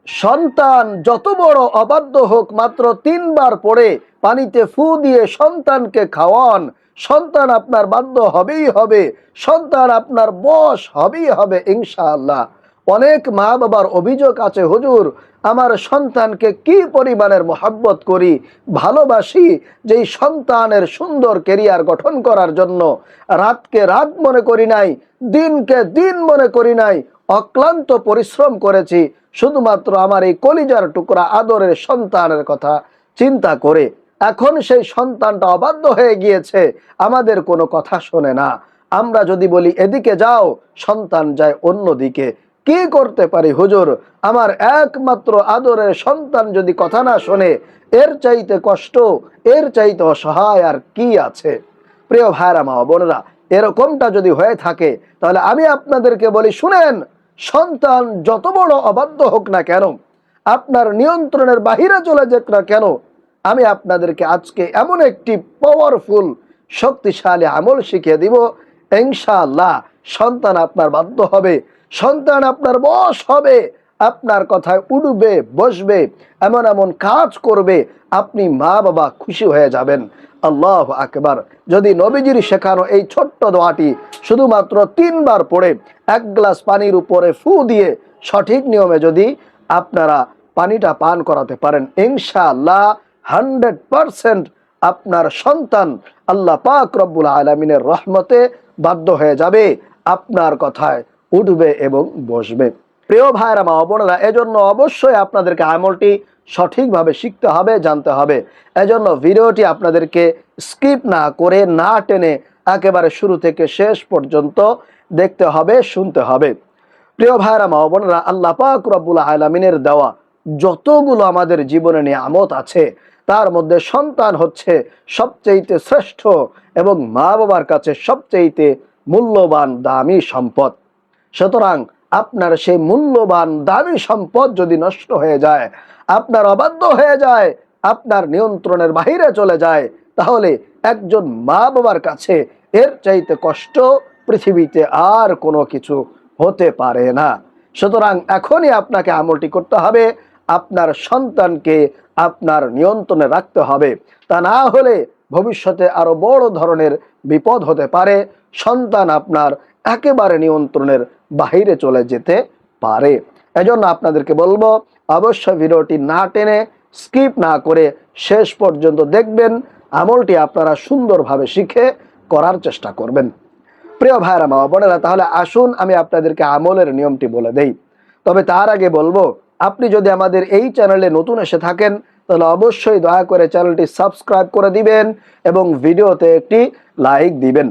সন্তান যত বড় অবাধ্য হোক, মাত্র 3 বার পড়ে পানিতে ফু দিয়ে সন্তানকে খাওয়ান, সন্তান আপনার বাধ্য হবেই হবে, সন্তান আপনার বশ হবেই হবে ইনশাআল্লাহ। অনেক মা বাবার অভিযোগ আছে, হুজুর আমার সন্তানকে কি পরিমাণের মহব্বত করি, ভালোবাসি, যেই সন্তানের সুন্দর ক্যারিয়ার গঠন করার জন্য রাতকে রাত মনে করি নাই, দিনকে দিন মনে করি নাই, অক্লান্ত পরিশ্রম করেছি শুধুমাত্র আমার এই কলিজার টুকরা আদরের সন্তানের কথা চিন্তা করে। এখন সেই সন্তানটা অবাধ্য হয়ে গিয়েছে, আমাদের কোনো কথা শোনে না। আমরা যদি বলি এদিকে যাও, সন্তান যায় অন্যদিকে। কি করতে পারি হুজুর? আমার একমাত্র আদরের সন্তান যদি কথা না শোনে, এর চাইতে কষ্ট, এর চাইতে অসহায় আর কি আছে? প্রিয় ভাইরা মা বোনেরা, এরকমটা যদি হয়ে থাকে তাহলে আমি আপনাদেরকে বলি, শুনেন, সন্তান যত বড় অবাধ্য হোক না কেন, আপনার নিয়ন্ত্রণের বাহিরে চলে যাক না কেন, আমি আপনাদেরকে আজকে এমন একটি পাওয়ারফুল শক্তিশালী আমল শিখিয়ে দিব, ইনশাআল্লাহ সন্তান আপনার বাধ্য হবে, সন্তান আপনার বশ হবে, আপনার কথায় উঠবে বসবে, এমন এমন কাজ করবে, আপনি মা বাবা খুশি হয়ে যাবেন। আল্লাহু আকবার। যদি নবীজির শেখানো এই ছোট্ট দোয়াটি শুধুমাত্র 3 বার পড়ে 1 গ্লাস পানির উপরে ফু দিয়ে সঠিক নিয়মে যদি আপনারা পানিটা পান করাতে পারেন, ইনশাআল্লাহ 100% আপনার সন্তান আল্লাহ পাক রব্বুল আলামিনের রহমতে বাধ্য হয়ে যাবে, আপনার কথায় উঠবে এবং বসবে। প্রিয় ভাইরা মা বোনেরা, এজন্য অবশ্যই আপনাদেরকে আমলটি সঠিকভাবে শিখতে হবে, জানতে হবে। এজন্য ভিডিওটি আপনাদেরকে স্কিপ না করে, না টেনে একেবারে শুরু থেকে শেষ পর্যন্ত দেখতে হবে, শুনতে হবে। প্রিয় ভাইরা মা বোনেরা, আল্লাহ পাক রব্বুল আলামিনের দেওয়া যতগুলো আমাদের জীবনে নিয়ামত আছে, তার মধ্যে সন্তান হচ্ছে সবচেয়ে শ্রেষ্ঠ এবং মা বাবার কাছে সবচেয়ে মূল্যবান দামি সম্পদ। সুতরাং আপনার সেই মূল্যবান দামি সম্পদ যদি নষ্ট হয়ে যায়, আপনার অবাধ্য হয়ে যায়, আপনার নিয়ন্ত্রণের বাহিরে চলে যায়, তাহলে একজন মা বাবার কাছে এর চাইতে কষ্ট পৃথিবীতে আর কোনো কিছু হতে পারে না। সুতরাং এখনই আপনাকে আমলটি করতে হবে, আপনার সন্তানকে আপনার নিয়ন্ত্রণে রাখতে হবে, তা না হলে ভবিষ্যতে আরো বড় ধরনের বিপদ হতে পারে, সন্তান আপনার একেবারে নিয়ন্ত্রণের বাহিরে চলে যেতে পারে। এজন্য আপনাদেরকে বলবো, অবশ্যই ভিডিওটি না টেনে, স্কিপ না করে শেষ পর্যন্ত দেখবেন, আমলটি আপনারা সুন্দরভাবে শিখে করার চেষ্টা করবেন। প্রিয় ভাইরা মা বোনেরা, তাহলে আসুন আমি আপনাদেরকে আমলের নিয়মটি বলে দেই। তবে তার আগে বলবো, আপনি যদি আমাদের এই চ্যানেলে নতুন এসে থাকেন তাহলে অবশ্যই দয়া করে চ্যানেলটি সাবস্ক্রাইব করে দিবেন এবং ভিডিওতে একটি লাইক দিবেন।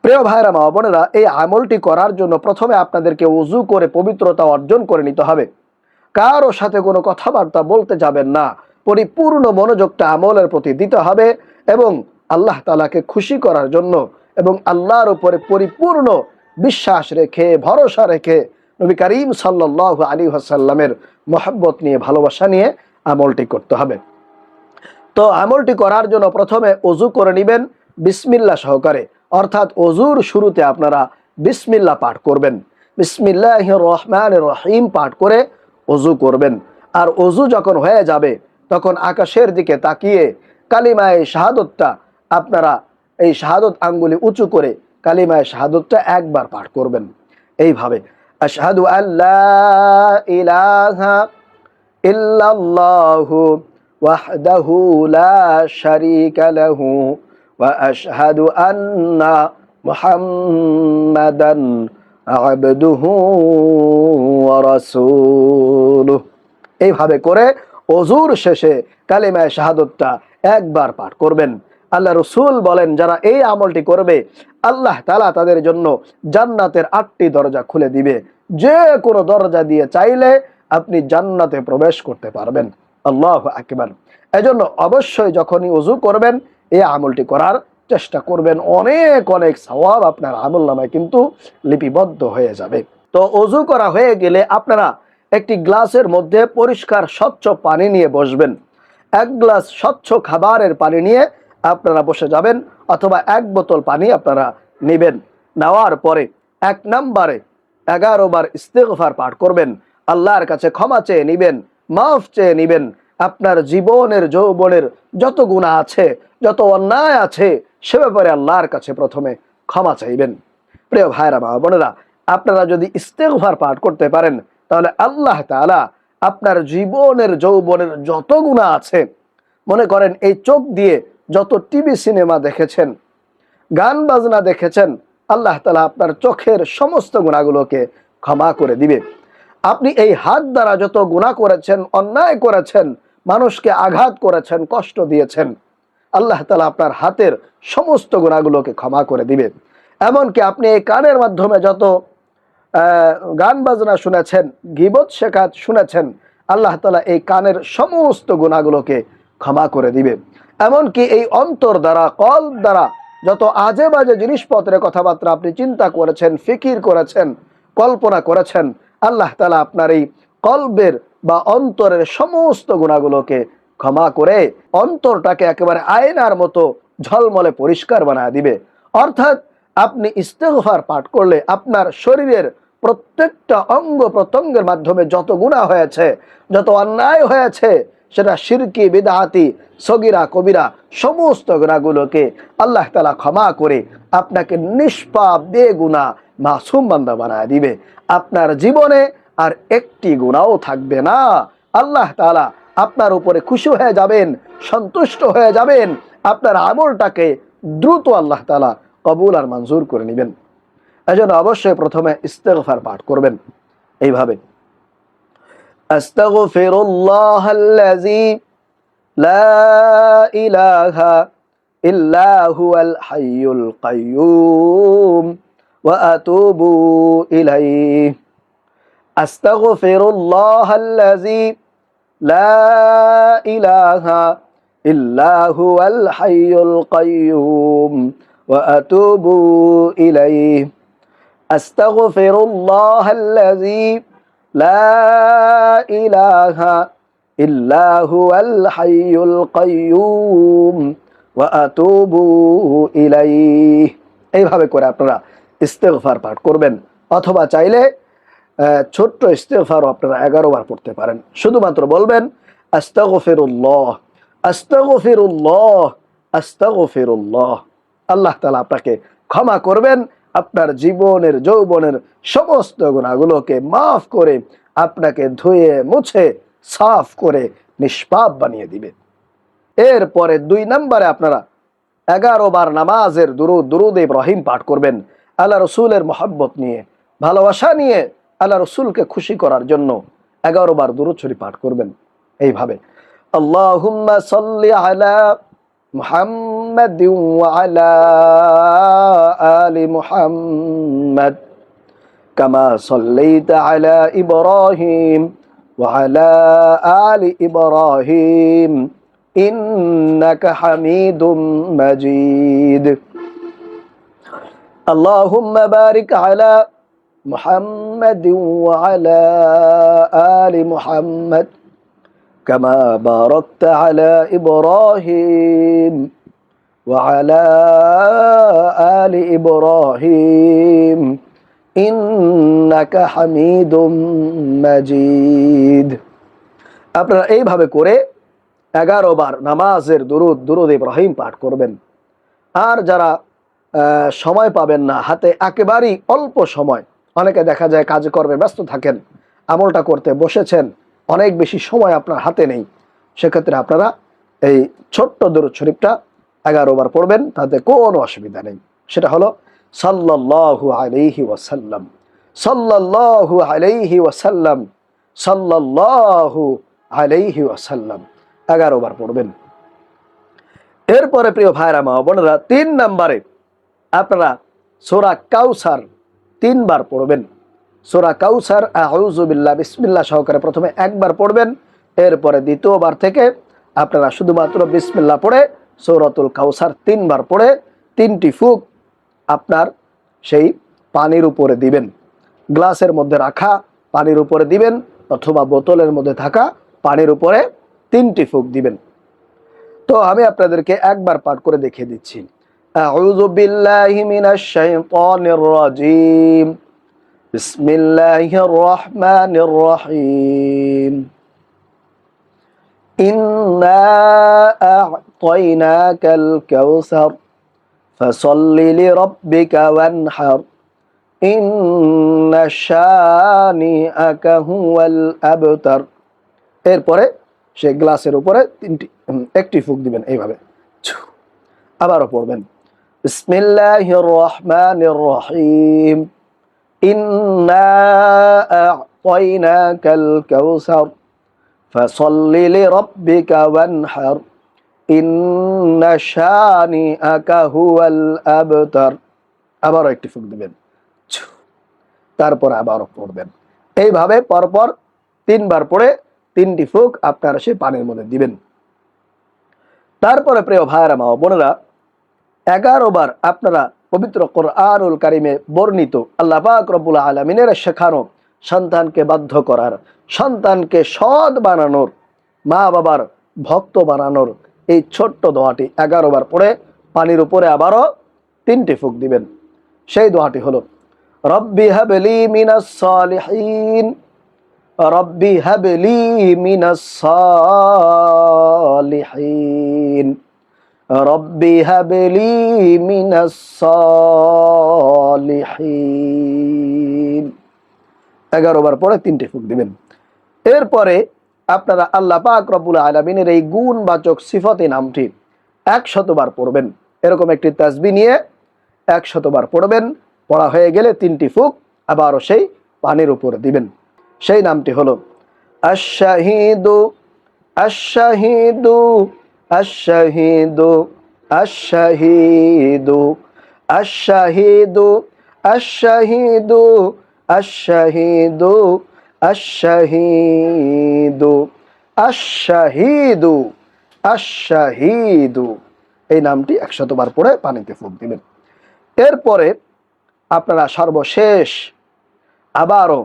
প্রিয় ভাইরা মা বোনেরা, এই আমলটি করার জন্য প্রথমে আপনাদেরকে ওযু করে পবিত্রতা অর্জন করে নিতে হবে। কারো সাথে কোনো কথাবার্তা বলতে যাবেন না, পরিপূর্ণ মনোযোগটা আমলের প্রতি দিতে হবে এবং আল্লাহ তাআলাকে খুশি করার জন্য এবং আল্লাহর উপরে পরিপূর্ণ বিশ্বাস রেখে, ভরসা রেখে, নবী করিম সাল্লাল্লাহু আলাইহি ওয়াসাল্লামের মহব্বত নিয়ে, ভালোবাসা নিয়ে আমলটি করতে হবে। তো আমলটি করার জন্য প্রথমে ওযু করে নেবেন বিসমিল্লাহ সহকারে, অর্থাৎ ওযুর শুরুতে আপনারা বিসমিল্লাহ পাঠ করবেন। বিসমিল্লাহির রহমানির রহিম পাঠ করে ওযু করবেন। আর ওযু যখন হয়ে যাবে তখন আকাশের দিকে তাকিয়ে কালিমায়ে শাহাদাতটা আপনারা এই শাহাদাত আঙ্গুলি উঁচু করে কালিমায়ে শাহাদাতটা একবার পাঠ করবেন এইভাবে, আশহাদু আল্লা ইলাহা ইল্লাল্লাহু ওয়াহদাহু লা শারীকা লাহু ওয়া আশহাদু আন্না মুহাম্মাদান আবদুহু ওয়া রাসূলুহু। এইভাবে করে ওযুর শেষে কালিমায়ে শাহাদাতটা একবার পাঠ করবেন। আল্লাহ রাসূল বলেন, যারা এই আমলটি করবে আল্লাহ তাআলা তাদের জন্য জান্নাতের 8টি দরজা খুলে দিবে, যে কোনো দরজা দিয়ে চাইলে আপনি জান্নাতে প্রবেশ করতে পারবেন। আল্লাহু আকবার। এজন্য অবশ্যই যখনই ওযু করবেন এই আমলটি করার চেষ্টা করবেন, অনেক অনেক সওয়াব আপনার আমলনামায় কিন্তু লিপিবদ্ধ হয়ে যাবে। তো ওযু করা হয়ে গেলে আপনারা একটি গ্লাসের মধ্যে পরিষ্কার স্বচ্ছ পানি নিয়ে বসবেন। 1 গ্লাস স্বচ্ছ খাবারের পানি নিয়ে আপনারা বসে যাবেন, অথবা 1 বোতল পানি আপনারা নেবেন। নেওয়ার পরে 1 নম্বরে 11 বার ইস্তিগফার পাঠ করবেন। আল্লাহর কাছে ক্ষমা চেয়ে নিবেন, মাফ চেয়ে নিবেন। আপনার জীবনের যৌবনের যত গুনাহ আছে, যত অন্যায় আছে, সে ব্যাপারে আল্লাহর কাছে প্রথমে ক্ষমা চাইবেন। প্রিয় ভাইরা মা বোনেরা, আপনারা যদি ইস্তেগফার পাঠ করতে পারেন, তাহলে আল্লাহ তাআলা আপনার জীবনের যৌবনের যত গুনাহ আছে, মনে করেন এই চোখ দিয়ে যত টিভি সিনেমা দেখেছেন, গান বাজনা দেখেছেন, আল্লাহ তাআলা আপনার চোখের সমস্ত গুনাহগুলোকে ক্ষমা করে দিবে। আপনি এই হাত দ্বারা যত গুনাহ করেছেন, অন্যায় করেছেন, মানুষকে আঘাত করেছেন, কষ্ট দিয়েছেন, আল্লাহ তাআলা আপনার হাতের সমস্ত গুনাহগুলোকে ক্ষমা করে দিবে। এমনকি আপনি এই কানের মাধ্যমে যত গান বাজনা শুনেছেন, গীবত শেখাত শুনেছেন, আল্লাহ তাআলা এই কানের সমস্ত গুনাহগুলোকে ক্ষমা করে দিবে। এমনকি এই অন্তর দ্বারা, কলব দ্বারা যত আজে বাজে জিনিসপত্রের কথাবার্তা আপনি চিন্তা করেছেন, ফিকির করেছেন, কল্পনা করেছেন, আল্লাহ তাআলা আপনার এই কলবের বা অন্তরের সমস্ত গুনাহগুলোকে ক্ষমা করে অন্তরটাকে একেবারে আয়নার মতো ঝলমলে পরিষ্কার বানায় দিবে। অর্থাৎ আপনি ইস্তেগফার পাঠ করলে আপনার শরীরের প্রত্যেকটা অঙ্গ প্রত্যঙ্গের মাধ্যমে যত গুনাহ হয়েছে, যত অন্যায় হয়েছে, সেটা শিরকি, বিদআতি, সগীরা, কবিরা সমস্ত গুনাহগুলোকে আল্লাহ তাআলা ক্ষমা করে আপনাকে নিষ্পাপ, বেগুনাহ, মাসুম বান্দা বানায় দিবে। আপনার জীবনে আর একটি গুনাহও থাকবে না। আল্লাহ তাআলা আপনার উপরে খুশি হয়ে যাবেন, সন্তুষ্ট হয়ে যাবেন। আপনার আমলটাকে দ্রুত আল্লাহ তাআলা কবুল আর মঞ্জুর করে নেবেন। এজন্য অবশ্যই প্রথমে ইস্তেগফার পাঠ করবেন এইভাবে: আস্তাগফিরুল্লাহাল্লাযী লা ইলাহা ইল্লা হুয়াল হাইয়ুল কাইয়্যুম ওয়া আতুবু ইলাইহি। আস্তাগফিরুল্লাহাল্লাযী লা ইলাহা ইল্লা হুয়াল হাইয়ুল কাইয়্যুম ওয়া আতুবু ইলাইহি। আস্তাগফিরুল্লাহাল্লাযী লা ইলাহা ইল্লা হুয়াল হাইয়ুল কাইয়্যুম ওয়া আতুবু ইলাইহি। এইভাবে করে আপনারা ইস্তেগফার পাঠ করবেন। অথবা চাইলে ছোট্ট ইস্তেগফারও আপনারা 11 বার পড়তে পারেন। শুধুমাত্র বলবেন আস্তাগফিরুল্লাহ, আস্তাগফিরুল্লাহ, আস্তাগফিরুল্লাহ। আল্লাহ তাআলা আপনাকে ক্ষমা করবেন, আপনার জীবনের যৌবনের সমস্ত গুনাহগুলোকে মাফ করে আপনাকে ধুয়ে মুছে সাফ করে নিষ্পাপ বানিয়ে দিবে। এরপরে 2 নম্বরে আপনারা 11 বার নামাজের দুরুদ ইব্রাহিম পাঠ করবেন। আল্লাহ রসুলের মহব্বত নিয়ে, ভালোবাসা নিয়ে, আল্লাহ রসুলকে খুশি করার জন্য 11 বার দুরুদ শরীফ পাঠ করবেন এইভাবে: আল্লাহুম্মা সাল্লি আলা মুহাম্মাদ ওয়া আলা আলি মুহাম্মাদ কামা সাল্লাইতা আলা ইব্রাহিম ওয়া আলা আলি ইব্রাহিম ইন্নাকা হামিদুম মাজিদ। আল্লাহুম্মা বারিক আলা মুহাম্মাদ ওয়া আলা আলি মুহাম্মাদ কামা বারাকতা আলা ইব্রাহিম ওয়া আলা আলি ইব্রাহিম ইন্নাকা হামিদুম মাজিদ। আপনারা এইভাবে করে 11 বার নামাজের দুরুদ ইব্রাহিম পাঠ করবেন। আর যারা সময় পাবেন না, হাতে একেবারেই অল্প সময়, অনেকে দেখা যায় কাজে কর্মে ব্যস্ত থাকেন, আমলটা করতে বসেছেন, অনেক বেশি সময় আপনার হাতে নেই, সেক্ষেত্রে আপনারা এই ছোট্ট দুরুদ শরীফটা 11 বার পড়বেন, তাতে কোনো অসুবিধা নেই। সেটা হলো সাল্লাল্লাহু আলাইহি ওয়াসাল্লাম, সাল্লাল্লাহু আলাইহি ওয়াসাল্লাম, সাল্লাল্লাহু আলাইহি ওয়াসাল্লাম 11 বার পড়বেন। এরপরে প্রিয় ভাইরা মা বোনেরা, 3 নম্বরে আপনারা সূরা কাউসার 3 বার পড়বেন। সূরা কাউসার আউযু বিল্লাহ বিসমিল্লাহ সহকারে প্রথমে 1 বার পড়বেন, এরপরে দ্বিতীয়বার থেকে আপনারা শুধুমাত্র বিসমিল্লাহ পড়ে সূরাতুল কাউসার 3 বার পড়ে 3টি ফুঁক আপনার সেই পানির উপরে দিবেন। গ্লাসের মধ্যে রাখা পানির উপরে দিবেন, অথবা বোতলের মধ্যে থাকা পানির উপরে 3টি ফুঁক দিবেন। তো আমি আপনাদেরকে 1 বার পাঠ করে দেখিয়ে দিচ্ছি। আউযু বিল্লাহি মিনাশ শাইতানির রাজিম, বিসমিল্লাহির রহমানির রহিম। ইন্না আ'তাইনাকাল কাউসার ফাসাল্লি লিরাব্বিকা ওয়ানহার ইন্না শানিআকা হুয়াল আবতার। এরপরে সেই গ্লাসের উপরে একটি ফুঁক দিবেন এইভাবে। আবারও পড়বেন বিসমিল্লাহির রহমানির রহিম। ইন্না আ'তাইনাকাল কাউসার ফাসাল্লি লিরাব্বিকা ওয়ানহার ইন্না শানিআকা হুয়াল আবতার। আবারও একটি ফুঁক দিবেন, তারপর আবারও পড়বেন। এইভাবে পরপর 3 বার পড়ে 3টি ফুঁক আপনারা সেই পানির মধ্যে দিবেন। তারপরে প্রিয় ভাইয়েরা মা বোনেরা, 11 বার আপনারা পবিত্র কোরআনুল কারিমে বর্ণিত আল্লাহ পাক রব্বুল আলামিনের শেখানো সন্তানকে বাধ্য করার, সন্তানকে সৎ বানানোর, মা বাবার ভক্ত বানানোর এই ছোট্ট দোয়াটি 11 বার পড়ে পানির উপরে আবারও 3টি ফুঁক দিবেন। সেই দোয়াটি হলো রব্বি হাবলি মিনাস সালিহিন, রব্বি হাবলি মিনাস সালিহিন, রব্বি হাবলি মিনাস সালিহিন। 11 বার পরে 3টি ফুঁক দিবেন। এরপরে আপনারা আল্লাহ পাক রব্বুল আলামিনের এই গুণবাচক সিফাতি নামটি 100 বার পড়বেন। এরকম একটি তাসবিহ নিয়ে 100 বার পড়বেন। পড়া হয়ে গেলে 3টি ফুঁক আবারও সেই পানির উপরে দিবেন। সেই নামটি হলো আশ-শাহীদু আশ-শাহীদু আশ-শাহীদু আশ-শাহীদু আশ-শাহীদু আশ-শাহীদু আশ-শাহীদু আশ-শাহীদু আশ-শাহীদু আশ-শাহীদু। এই নামটি 100 বার পড়ে পানিতে ফুঁক দিবেন। এরপরে আপনারা সর্বশেষ আবারও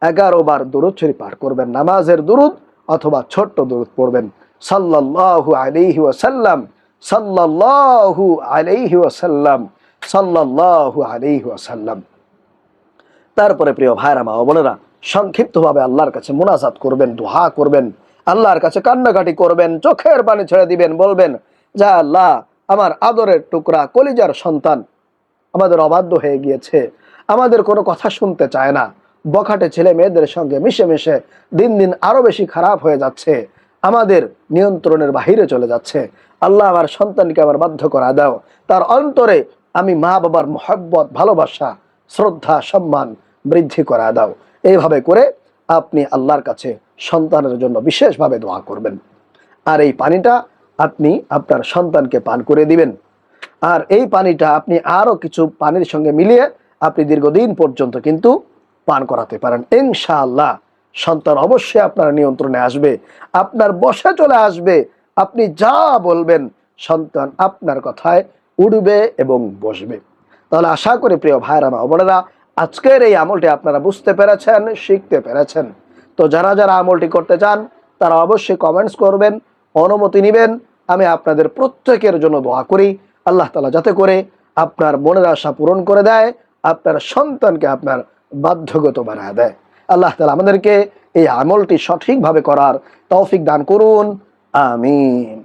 11 বার দুরূদ শরীফ পাঠ করবেন। নামাজের দুরূদ অথবা ছোট্ট দুরূদ পড়বেন। সাল্লাল্লাহু আলাইহি ওয়াসাল্লাম, সাল্লাল্লাহু আলাইহি ওয়াসাল্লাম, সাল্লাল্লাহু আলাইহি ওয়াসাল্লাম। তারপরে প্রিয় ভাইরা মা বোনেরা, সংক্ষিপ্তভাবে আল্লাহর কাছে মুনাজাত করবেন, দোয়া করবেন, আল্লাহর কাছে কান্নাকাটি করবেন, চোখের পানি ছেড়ে দিবেন, বলবেন যা আল্লাহ, আমার আদরের টুকরা কলিজার সন্তান আমাদের অবাধ্য হয়ে গিয়েছে, আমাদের কোনো কথা শুনতে চায় না, বখাটে ছেলে মেয়েদের সঙ্গে মিশে মিশে দিন দিন আরো বেশি খারাপ হয়ে যাচ্ছে, আমাদের নিয়ন্ত্রণের বাহিরে চলে যাচ্ছে। আল্লাহ, আমার সন্তানকে আমার বাধ্য করা দাও, তার অন্তরে আমি মা বাবার মহব্বত, ভালোবাসা, শ্রদ্ধা, সম্মান বৃদ্ধি করা দাও। এইভাবে করে আপনি আল্লাহর কাছে সন্তানের জন্য বিশেষভাবে দোয়া করবেন। আর এই পানিটা আপনি আপনার সন্তানকে পান করে দিবেন। আর এই পানিটা আপনি আরো কিছু পানির সঙ্গে মিলিয়ে আপনি দীর্ঘদিন পর্যন্ত কিন্তু পান করাতে পারেন। ইনশাআল্লাহ সন্তান অবশ্যই আপনার নিয়ন্ত্রণে আসবে, আপনার বশে চলে আসবে। আপনি যা বলবেন সন্তান আপনার কথায় উঠবে এবং বসবে। তাহলে আশা করি প্রিয় ভাইরা মা বোনেরা, আজকের এই আমলটি আপনারা বুঝতে পেরেছেন, শিখতে পেরেছেন। তো যারা যারা আমলটি করতে চান তারা অবশ্যই কমেন্টস করবেন, অনুমতি নেবেন। আমি আপনাদের প্রত্যেকের জন্য দোয়া করি আল্লাহ তাআলা যাতে করে আপনার মনের আশা পূরণ করে দেয়, আপনার সন্তানকে আপনার বাধ্যগত বানায় দেয়। আল্লাহ তাআলা আমাদেরকে এই আমলটি সঠিকভাবে করার তৌফিক দান করুন। আমিন।